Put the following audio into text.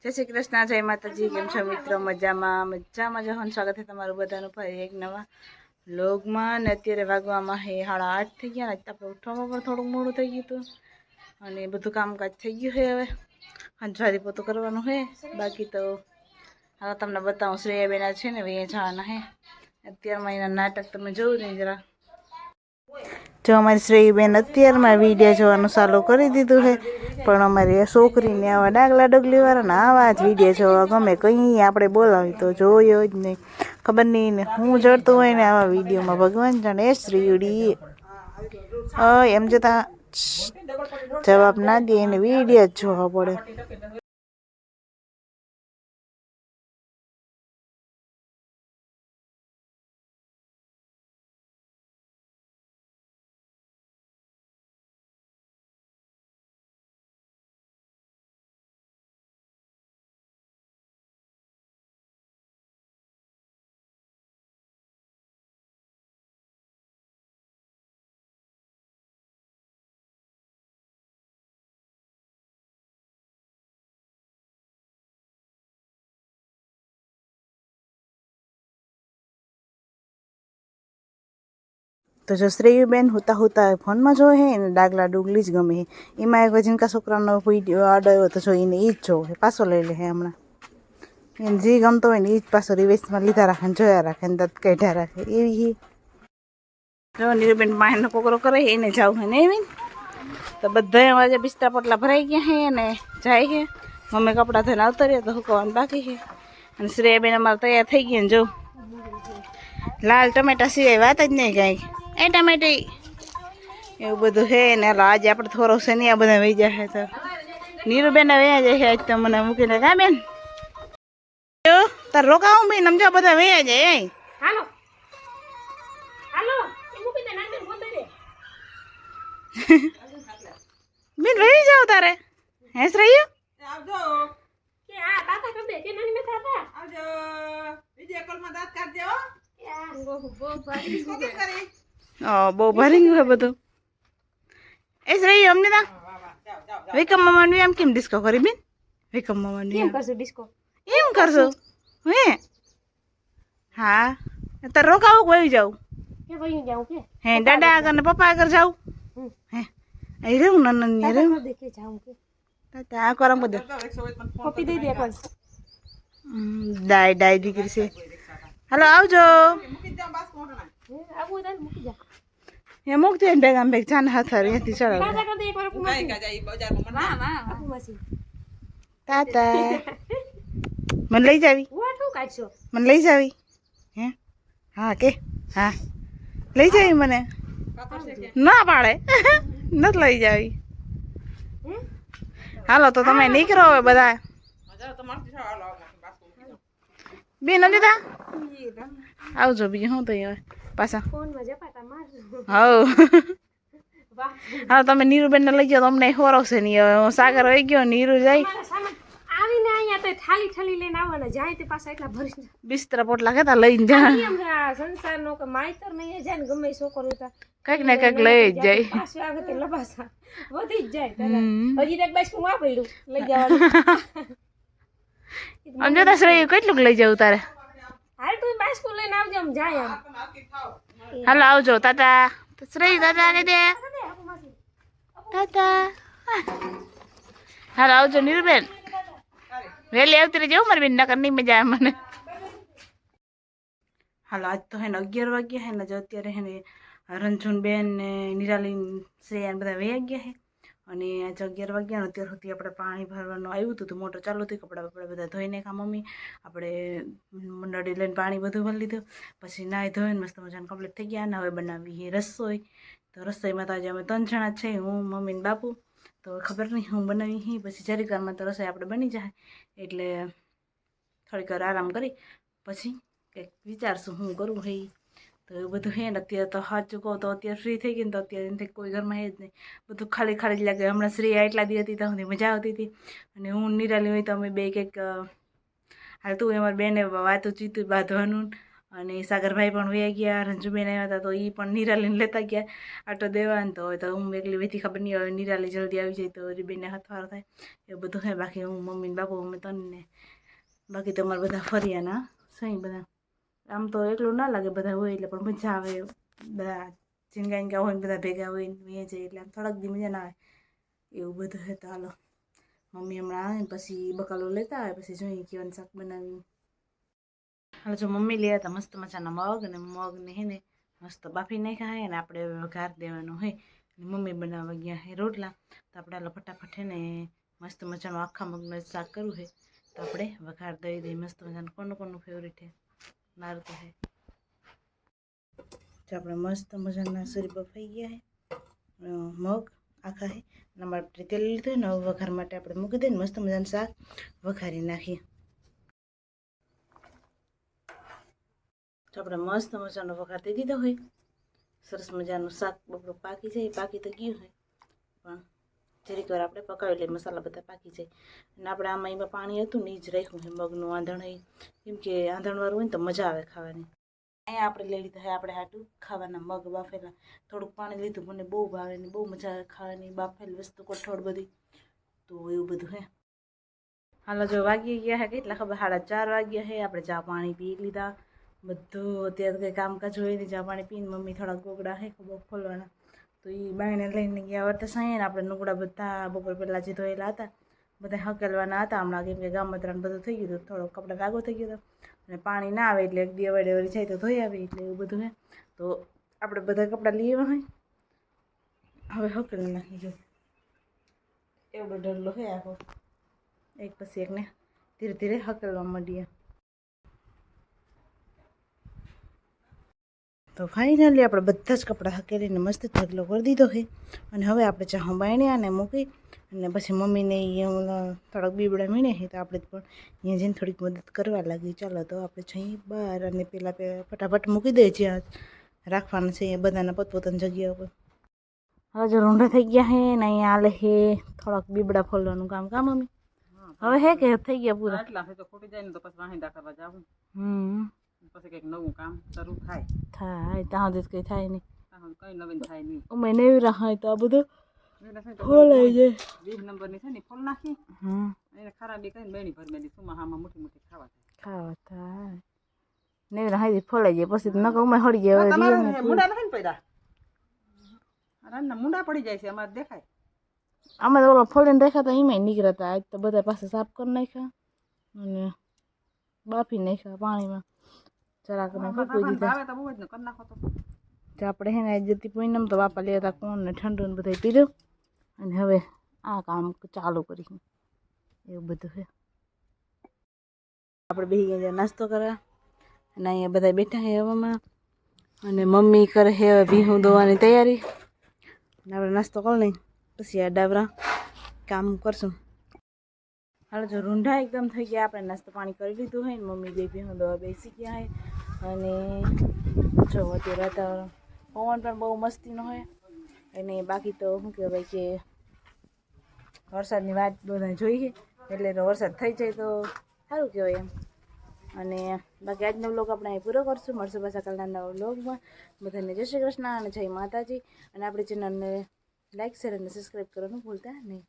જય શ્રી કૃષ્ણ, જય માતાજી। કેમ છો મિત્રો? મજામાં મજામાં જવાનું સ્વાગત છે તમારું બધાનું ફરી એક નવા વ્લોગમાં। ને અત્યારે વાગવામાં હે 8:30 થઈ ગયા। આજ આપણે ઉઠવામાં પણ થોડુંક મોડું થઈ ગયું હતું અને બધું કામકાજ થઈ ગયું છે। હવે હંજવારી પોતું કરવાનું છે બાકી તો હવે તમને બતાવું। શ્રેયાબેન છે ને એ જવાના છે અત્યારમાં એના નાટક તમે જોયું ને જરા। જો અમારી શ્રેયાબેન અત્યારમાં વિડીયો જોવાનું ચાલુ કરી દીધું છે, પણ અમારી છોકરીને આવા ડાગલા ડગલી વાળાને આવા જ વિડીયો જોવા ગમે। કંઈ આપણે બોલાવી તો જોયો જ નહીં, ખબર નહીં ને હું જડતું હોય ને આવા વિડીયોમાં। ભગવાન જાણે શ્રીડી એમ જતા જવાબ ના દે એને વિડીયો જ જોવા પડે। તો જો શ્રેયુબેન હોતા હોતા ફોનમાં જોવે હે ને ડાગલા ડુગલી જ ગમે હે। એમાં એક જીનકા છોકરાનો વિડીયો આડ્યો તો જોઈને એ જ જોવે, પાછો લઈ લે હે હમણાં। એને જે ગમતો હોય ને એ જ પાછો રિવેસમાં લીધા રાખે ને જોયા રાખે ને દત કાઢ્યા રાખે એવી। જો નીરુબેન માયનો પોકરો કરે એને જાવ હે ને એવી। તો બધા આજે બિસ્તરા પોટલા ભરાઈ ગયા હે ને જાય છે। મમ્મી કપડાં ધોઈને આવતા રહ્યા તો હુકવાનું બાકી છે। અને શ્રેયાબેન અમારે તૈયાર થઈ ગયા ને જો લાલ ટમેટા સિવાય વાત જ નહીં કાંઈ। એ ટમેટી એવું બધું છે ને। હાલો આજે આપણે થોડો છે ને આ બધા વહી જાય તો નીરુબેન વહ્યા જાય છે આજ તો મને મૂકીને। કા બેન તાર રોકાવું બેન સમજો બધા વહ્યા જાય। હાલો હાલો બેન વહી જાવ તારે હેસ રહ્યું આવજો કે આ દાતા કર દે કે નાની મે થાતા આવજો વિડિયો કોલ માં દાંત કાઢજે હો બહુ ભારી ગયું બધું। એ શ્રેય અમને ના વિકમ મામાનું એમ કેમ ડિસ્કો કરી બેન? વિકમ મામાનું એમ કરશું ડિસ્કો એમ કરશું હે? હા તાર રોકાવું વહી જાઉં કે વહી જાઉં કે હે દાદા આગળ ને પપ્પા આગળ જાઉં હે એ રેવું નનન રે દેખે જાઉં કે તાતા કરમ બધે કોપી દઈ દે કોણ ડાય ડાય દીકરી છે। હાલો આવજો મૂકી જાવ બાસ કોટના આબુ દે મૂકી જા એ મૂકજે ને ભેગા ભેગ જાન હાથર અહીંથી ચડાવ તાતા કર દે એક વાર કઈ કા જાય બજારમાં વાહ વાહ આપુ માસી તાતા મને લઈ જાવી ઓઠું કાઢશો મને લઈ જાવી હે? હા કે હા લઈ જાવી મને ના પાડે નત લઈ જાવી। હાલો તો તમે નીકળો હવે બધા બેન અમજતા આવજો બીજું શું થઈ હવે પાછા હા હા તમે નીરુબેન ને લઈ જાઓ તો અમને ખોરવશે નહીં। હવે સાગર વહી ગયો નીરુ જાય આવીને અહીંયા તો થાલી થાલી લઈને આવવાના જાય તે પાછા એટલા ભરી બિસ્તરા પોટલા કેતા લઈને જાય સંસારનો કે માઈતર નહીં જાય ને ગમે છોકરો તા કઈક ને કઈક લઈ જ જાય પાછું આવે તે લબાસા વધી જ જાય હજી એક બાઈક માં પડ્યું લઈ જવાનું અમને તો શ્રેય કેટલું લઈ જાવ તારે? હાલ તું બાઈક લઈને આવજો આમ જાય આમ હાલો આવજો તાતા શ્રેય તાતા ને દે તાતા હાલો આવજો નીરુબેન વહેલી આવતી રહેજો મારી બેન નકર નહીં મજા આવે મને। હાલો આજ તો હે ને 11 વાગ્યા હે ને જો અત્યારે હે ને રંજુન બેન ને નિરાલીન શ્રેયા બધા વહી ગયા હે અને આજ 11 વાગ્યા અત્યાર સુધી આપણે પાણી ભરવાનું આવ્યું હતું તો મોટર ચાલુ હતી કપડાં બપડા બધા ધોઈને કા મમ્મી આપણે મંડળી લઈને પાણી બધું ભરી લીધું પછી નાહી ધોઈને મસ્ત મજાને કમ્પ્લીટ થઈ ગયા અને હવે બનાવી રસોઈ। તો રસોઈમાં તો આજે અમે 3 જણા જ છે, હું મમ્મી ને બાપુ। તો ખબર નહીં હું બનાવી હી પછી જરીક વારમાં તો રસોઈ આપણે બની જાય એટલે થોડીક વાર આરામ કરી પછી કંઈક વિચારશું હું કરું હે। તો એવું બધું હે ને અત્યારે તો સાચું કહું તો અત્યારે ફ્રી થઈ ગઈ ને તો અત્યારે એનાથી કોઈ ઘરમાં હે જ નહીં, બધું ખાલી ખાલી જ લાગે। હમણાં શ્રેયા એટલા દી હતી ત્યાં સુધી મજા આવતી હતી અને હું નિરાલી હોય તો અમે બે કંઈક હાલતું અમારી બેને વાતું ચીતું બાંધવાનું અને સાગરભાઈ પણ વયા ગયા, રંજુબેન આવ્યા હતા તો એ પણ નિરાલીને લેતા ગયા આટો દેવા ને. તો હવે તો હું એકલી વેથી ખબર નહીં હવે નિરાલી જલ્દી આવી જાય તો રીબેનને હાથવાર થાય એવું બધું થાય. બાકી હું મમ્મી ને બાપુ અમે તને બાકી તમારે બધા ફર્યા ના સહી બધા. આમ તો એકલું ના લાગે બધા હોય એટલે પણ મજા આવે બધા ચીનગા હોય ને બધા ભેગા હોય ને મેં જાય એટલે આમ થોડાક દી મજા ના આવે એવું બધું છે. તો હાલો મમ્મી હમણાં આવે ને પછી બકાલો લેતા આવે પછી જોઈએ કેવાનું શાક બનાવી. હાલો જો મમ્મી લે હતા મસ્ત મજાના મગ ને મગને હે ને મસ્ત બાફી નાખ્યા હે ને આપણે વઘાર દેવાનું હોય. મમ્મી બનાવવા ગયા હે રોટલા તો આપણે હાલો ફટાફટ હે ને મસ્ત મજાનું આખા મગનું શાક કરવું છે તો આપણે વઘાર દઈ દઈએ મસ્ત મજાનું. કોનું ફેવરેટ છે મારું તો હે. તો આપણે મસ્ત મજાના સરી બફાઈ ગયા હે મગ આખા હે અને આપણે તેલ લીધું ને વઘાર માટે આપણે મૂકી દઈએ ને મસ્ત મજાનું શાક વઘારી નાખીએ. તો આપણે મસ્ત મજાનો વઘાર દઈ દીધો હોય. સરસ મજાનું શાક બપડું પાકી જાય પાકી તો ગયું હોય પણ જરીક વાર આપણે પકાવી લઈએ મસાલા બધા પાકી જાય. અને આપણે આમાં એમાં પાણી હતું ને એ જ રાખ્યું છે મગનું આંધણ હોય કેમ કે આંધણવાળું હોય ને તો મજા આવે ખાવાની. અહીંયા આપણે લઈ લીધા છે આપણે હાટું ખાવાના મગ બાફેલા. થોડુંક પાણી લીધું મને બહુ ભાવે ને બહુ મજા આવે ખાવાની બાફેલી વસ્તુ કઠોળ બધી તો એવું બધું હે. હાલો જો વાગી ગયા હે કેટલા ખબર 4:30 વાગ્યા હે. આપણે ચા પાણી પી લીધા બધું. અત્યારે કંઈ કામકાજ હોય ને ચા પાણી પીને મમ્મી થોડા ગોગડા હે ખબર ખોલવાના તો એ બાયણે લઈને ગયા વર્તા સાંયે ને આપણે નુગડા બધા બપોર પહેલાં જે ધોયેલા હતા બધા હકેલવાના હતા હમણાં કેમ કે ગામ ત્રણ બધું થઈ ગયું હતું થોડો કપડાં લાગો થઈ ગયો હતો અને પાણી ના આવે એટલે એક દી અવાડે વળી જાય તો ધોઈ આવે એટલે એવું બધું હે. તો આપણે બધા કપડાં લઈ આવ્યા હોય હવે હકેલી નાખી જો એવડો ડરલો હે આખો એક પછી એકને ધીરે ધીરે હકેલવા માંડીએ. તો ફાઇનલી આપણે બધા જ કપડાં હકેલીને મસ્ત ઢગલો કરી દીધો છે. અને હવે આપણે ચાહું બાયણ્યા અને મૂકી અને પછી મમ્મીને થોડાક બીબડા મીણે છે તો આપણે પણ અહીંયા જઈને થોડીક મદદ કરવા લાગી. ચાલો તો આપણે જઈએ બહાર અને પહેલાં ફટાફટ મૂકી દઈએ જ્યાં રાખવાનું છે અહીંયા બધાના પોતપોતાની જગ્યા ઉપર. હવે જો રૂંઢા થઈ ગયા હે ને અહીંયા આલે હે થોડાક બીબડા ફોલવાનું કામ મમ્મી હવે હે કે થઈ ગયા પૂરા એટલા તો ખોટી જાય ને તો પછી વાહિંદા કરવા જાવું. પછી કંઈક નવું કામ શરૂ થાય ત્યાં સુધી કંઈ થાય નહીં કંઈ નવીન થાય નહીં. અમે નવી રાહાય તો આ બધું ફોલાઈ જાય. 20 નંબરની છે ને ફોલ નાખી એને ખરાબી કરીને બેણી ભરી મેલી સુમાહામાં મોટી મોટી ખાવા થાય નવી રાહાય ફોલાઈ જાય પછી ન કહું મેં હળી જાય મુંડા નથી ને પડ્યા રાનના મુંડા પડી જાય છે અમારે દેખાય. અમે તો ઓલો ફોલીને દેખાતા એમાં નીકળતા આજ તો બધા પાસે સાફ કરી નાખ્યા અને બાફી નાખ્યા પાણીમાં જરાક ફૂકવી દીધા. આપણે હે ને જતી પૂનમ તો બાપા લેતા હતા કોણ ને ઠંડુ ને બધા પીધું અને હવે આ કામ ચાલુ કરી એવું બધું છે. આપણે બેસી ગયા નાસ્તો કરવા અને અહીંયા બધા બેઠા છે હવામાં અને મમ્મી કરે છે હવે ભીહું દોવાની તૈયારી અને આપણે નાસ્તો કરી લઈ પછી આ ડાબરા કામ કરશું. હાલો જો રૂંઢા એકદમ થઈ ગયા આપણે નાસ્તો પાણી કરી લીધું હોય ને મમ્મી બે ભીહું દવા બેસી ગયા હોય અને જો અત્યારે વાતાવરણ પવન પણ બહુ મસ્તીનો હોય અને બાકી તો શું કહેવાય કે વરસાદની વાત બધા જોઈએ એટલે તો વરસાદ થઈ જાય તો સારું કહેવાય એમ. અને બાકી આજનો વ્લોગ આપણે અહીં પૂરો કરશું. મળશું પાછા કાલના નવા વ્લોગમાં. બધાને જય શ્રી કૃષ્ણ અને જય માતાજી. અને આપણી ચેનલને લાઈક શેર અને સબસ્ક્રાઈબ કરવાનું ભૂલતા નહીં.